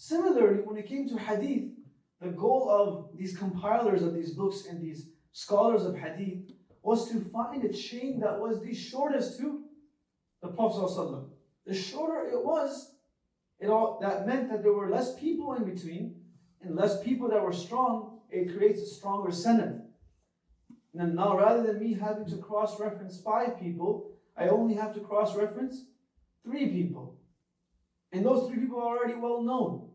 Similarly, when it came to hadith, the goal of these compilers of these books and these scholars of hadith was to find a chain that was the shortest to the Prophet ﷺ. The shorter it was, that meant that there were less people in between, and less people that were strong, it creates a stronger sanad. And now rather than me having to cross-reference 5 people, I only have to cross-reference 3 people. And those 3 people are already well known.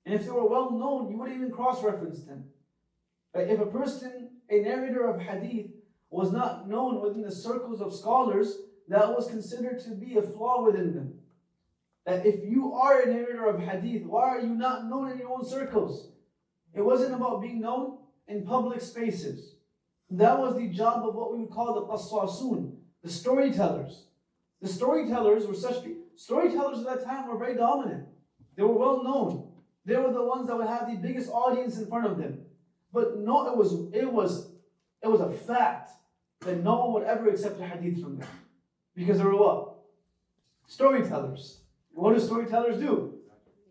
And if they were well known, you wouldn't even cross-reference them. But if a narrator of hadith, was not known within the circles of scholars, that was considered to be a flaw within them. That if you are a narrator of hadith, why are you not known in your own circles? It wasn't about being known in public spaces. That was the job of what we would call the qassasun, the storytellers. The storytellers were storytellers at that time were very dominant. They were well known. They were the ones that would have the biggest audience in front of them. But no, it was a fact that no one would ever accept a hadith from them. Because they were what? Storytellers. And what do storytellers do?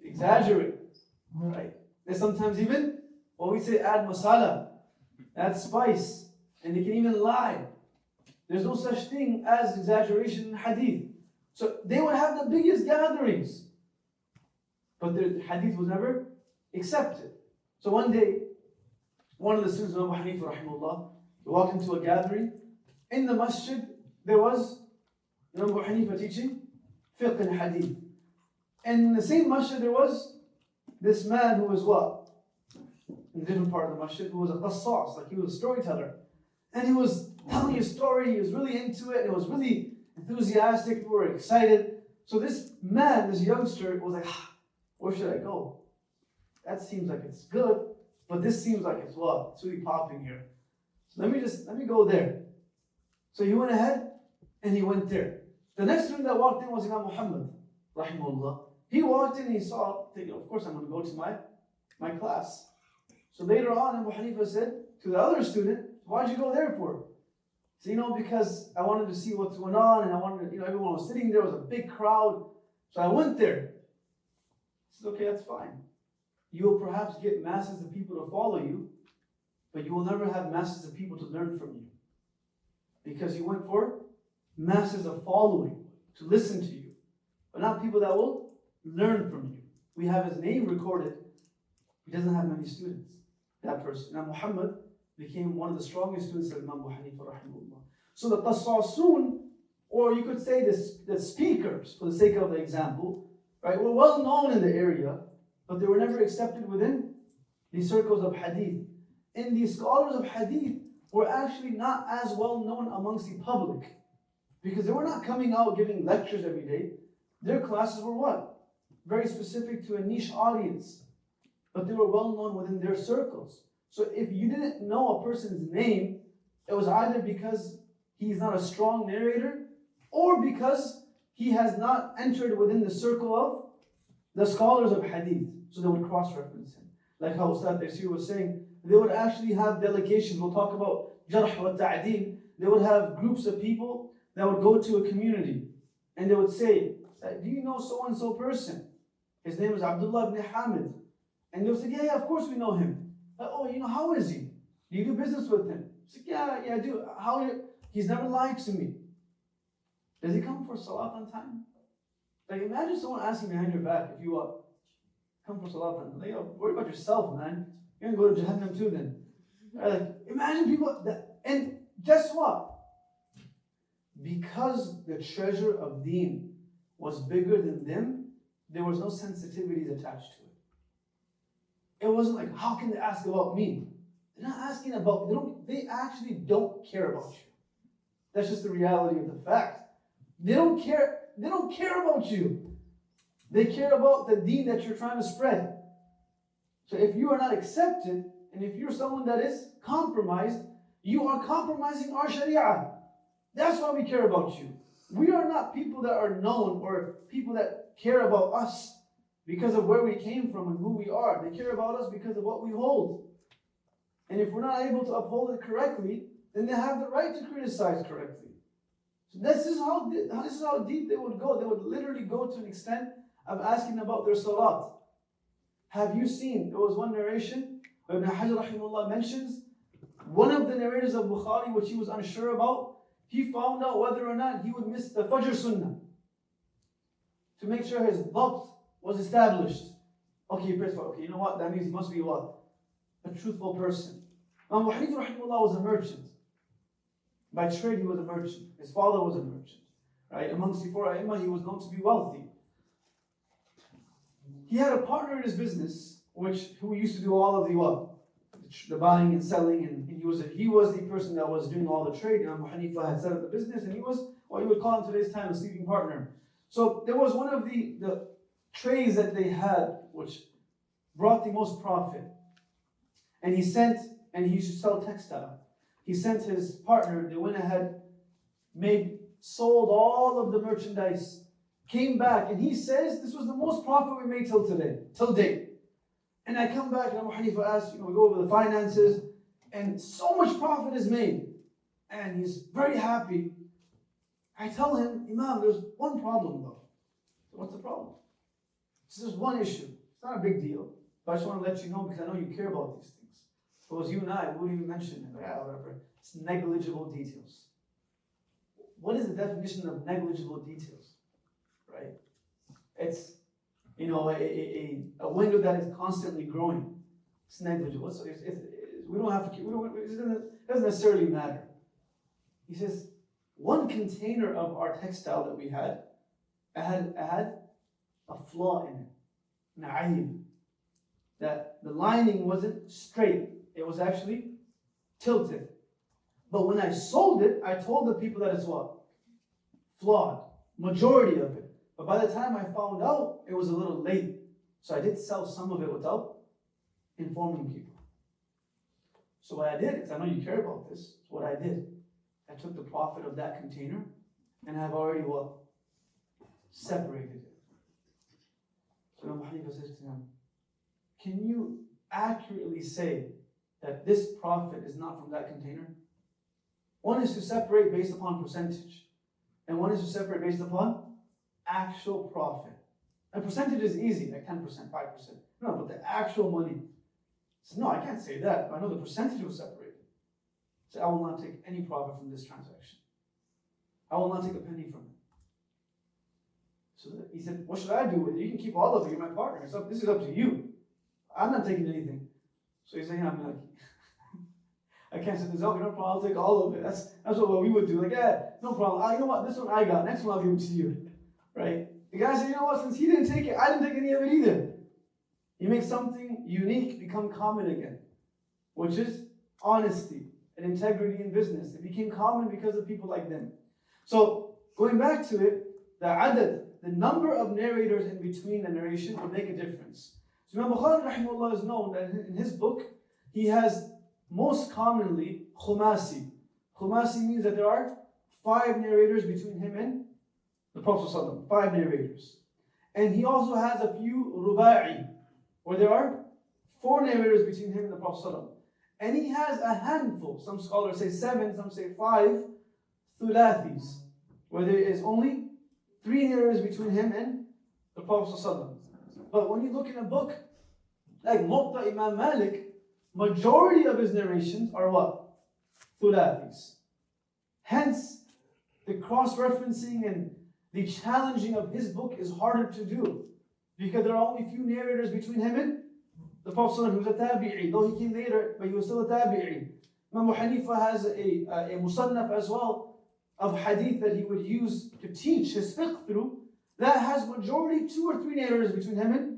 Exaggerate. Right? They sometimes even, what we say, add masala, add spice. And they can even lie. There's no such thing as exaggeration in hadith. So they would have the biggest gatherings. But the hadith was never accepted. So one day, one of the students of Abu Hanifa rahimahullah, he walked into a gathering. In the masjid, there was Imam Abu Hanifa teaching fiqh and hadith. And in the same masjid, there was this man who was what? In a different part of the masjid, who was a qassas, like he was a storyteller. And he was telling a story, he was really into it, and it was really enthusiastic, people were excited. So this man, this youngster, was like, where should I go? That seems like it's good, but this seems like it's what? It's really popping here. So let me go there. So he went ahead and he went there. The next student that walked in was Imam Muhammad, rahimahullah. He walked in and he saw, thinking, of course I'm going to go to my class. So later on, Abu Hanifa said to the other student, why'd you go there for? So, because I wanted to see what's going on, and I wanted, everyone was sitting there, it was a big crowd. So I went there. He said, okay, that's fine. You will perhaps get masses of people to follow you, but you will never have masses of people to learn from you. Because you went for masses of following, to listen to you, but not people that will learn from you. We have his name recorded. He doesn't have many students, that person. Now Muhammad became one of the strongest students of Imam Abu Hanifa rahimahullah. So the qassasun, or you could say the speakers, for the sake of the example, right, were well known in the area, but they were never accepted within the circles of hadith. And the scholars of hadith were actually not as well known amongst the public, because they were not coming out giving lectures every day. Their classes were what? Very specific to a niche audience, but they were well known within their circles. So if you didn't know a person's name, it was either because he's not a strong narrator, or because he has not entered within the circle of the scholars of hadith. So they would cross-reference him. Like how Ustad Taysir was saying, they would actually have delegations. We'll talk about jarh wa ta'deel. They would have groups of people that would go to a community, and they would say, do you know so-and-so person? His name is Abdullah ibn Hamid. And they would say, yeah, of course we know him. Oh, how is he? Do you do business with him? He's like, yeah, I do. He's never lied to me. Does he come for salat on time? Like, imagine someone asking behind your back, if you come for salat on time. Like, worry about yourself, man. You're going to go to Jahannam too then. Like, imagine people that, and guess what? Because the treasure of deen was bigger than them, there was no sensitivities attached to it. It wasn't like, how can they ask about me? They're not asking about, they actually don't care about you. That's just the reality of the fact. They don't care about you. They care about the deen that you're trying to spread. So if you are not accepted, and if you're someone that is compromised, you are compromising our sharia. That's why we care about you. We are not people that are known, or people that care about us because of where we came from and who we are. They care about us because of what we hold. And if we're not able to uphold it correctly, then they have the right to criticize correctly. So this is how deep they would go. They would literally go to an extent of asking about their salat. have you seen, there was one narration where Ibn Hajar rahimahullah mentions one of the narrators of Bukhari, which he was unsure about, he found out whether or not he would miss the Fajr Sunnah to make sure his dhabt was established. Okay, he prays for, okay, you know what? That means he must be what? A truthful person. Imam Abu Hanifa rahimahullah was a merchant. By trade, he was a merchant. His father was a merchant. Right? Amongst the four A'imah, he was known to be wealthy. He had a partner in his business, who used to do all of the what? The buying and selling, and he was the person that was doing all the trade. Imam Abu Hanifa had set up the business, and he was what you would call in today's time a sleeping partner. So there was one of the trades that they had which brought the most profit. And he used to sell textile. He sent his partner, they went ahead, sold all of the merchandise, came back, and he says this was the most profit we made till date. And I come back and Abu Hanifa asks, we go over the finances, and so much profit is made. And he's very happy. I tell him, Imam, there's one problem though. So what's the problem? This is one issue. It's not a big deal. But I just want to let you know because I know you care about these things. Suppose you and I wouldn't even mention it. Whatever. It's negligible details. What is the definition of negligible details? Right? It's a window that is constantly growing. It's negligible. It doesn't necessarily matter. He says, one container of our textile that we had a flaw in it. Na'ayib. That the lining wasn't straight. It was actually tilted. But when I sold it, I told the people that it's what? Flawed. Majority of it. But by the time I found out, it was a little late. So I did sell some of it without informing people. So what I did, because I know you care about this, what I did, I took the profit of that container and I've already what? Separated it. So Abu Hanifa says to him, can you accurately say that this profit is not from that container? One is to separate based upon percentage, and one is to separate based upon actual profit. And percentage is easy, like 10%, 5%. No, but the actual money. So no, I can't say that. I know the percentage was separated. So I will not take any profit from this transaction. I will not take a penny from it. So he said, what should I do with it? You can keep all of it. You're my partner. This is up to you. I'm not taking anything. So he's saying, I'm like, I can't set this up. No problem. I'll take all of it. That's what we would do. Like, yeah, no problem. You know what? This one I got. Next one I'll give it to you. Right? The guy said, you know what? Since he didn't take it, I didn't take any of it either. He makes something unique become common again, which is honesty and integrity in business. It became common because of people like them. So going back to it, the adad, the number of narrators in between the narration will make a difference. So Imam Bukhari rahimahullah is known that in his book, he has most commonly khumasi. Khumasi means that there are 5 narrators between him and the Prophet ﷺ, 5 narrators. And he also has a few ruba'i, where there are 4 narrators between him and the Prophet ﷺ. And he has a handful, some scholars say 7, some say 5, thulathis, where there is only 3 narrators between him and the Prophet ﷺ. But when you look in a book like Muftaah Imam Malik, majority of his narrations are what? Thulathis. Hence, the cross-referencing and the challenging of his book is harder to do because there are only few narrators between him and the Prophet ﷺ, who was a tabi'i, though he came later, but he was still a tabi'i. Imam Abu Hanifa has a musannaf as well of hadith that he would use to teach his fiqh through, that has majority 2 or 3 narrators between him and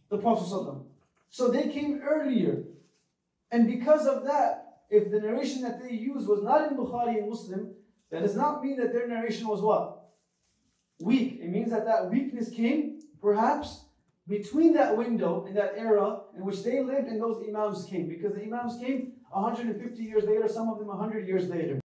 the Prophet ﷺ. So they came earlier. And because of that, if the narration that they used was not in Bukhari and Muslim, that does not mean that their narration was what? Weak. It means that that weakness came, perhaps, between that window and that era in which they lived and those Imams came. Because the Imams came 150 years later, some of them 100 years later.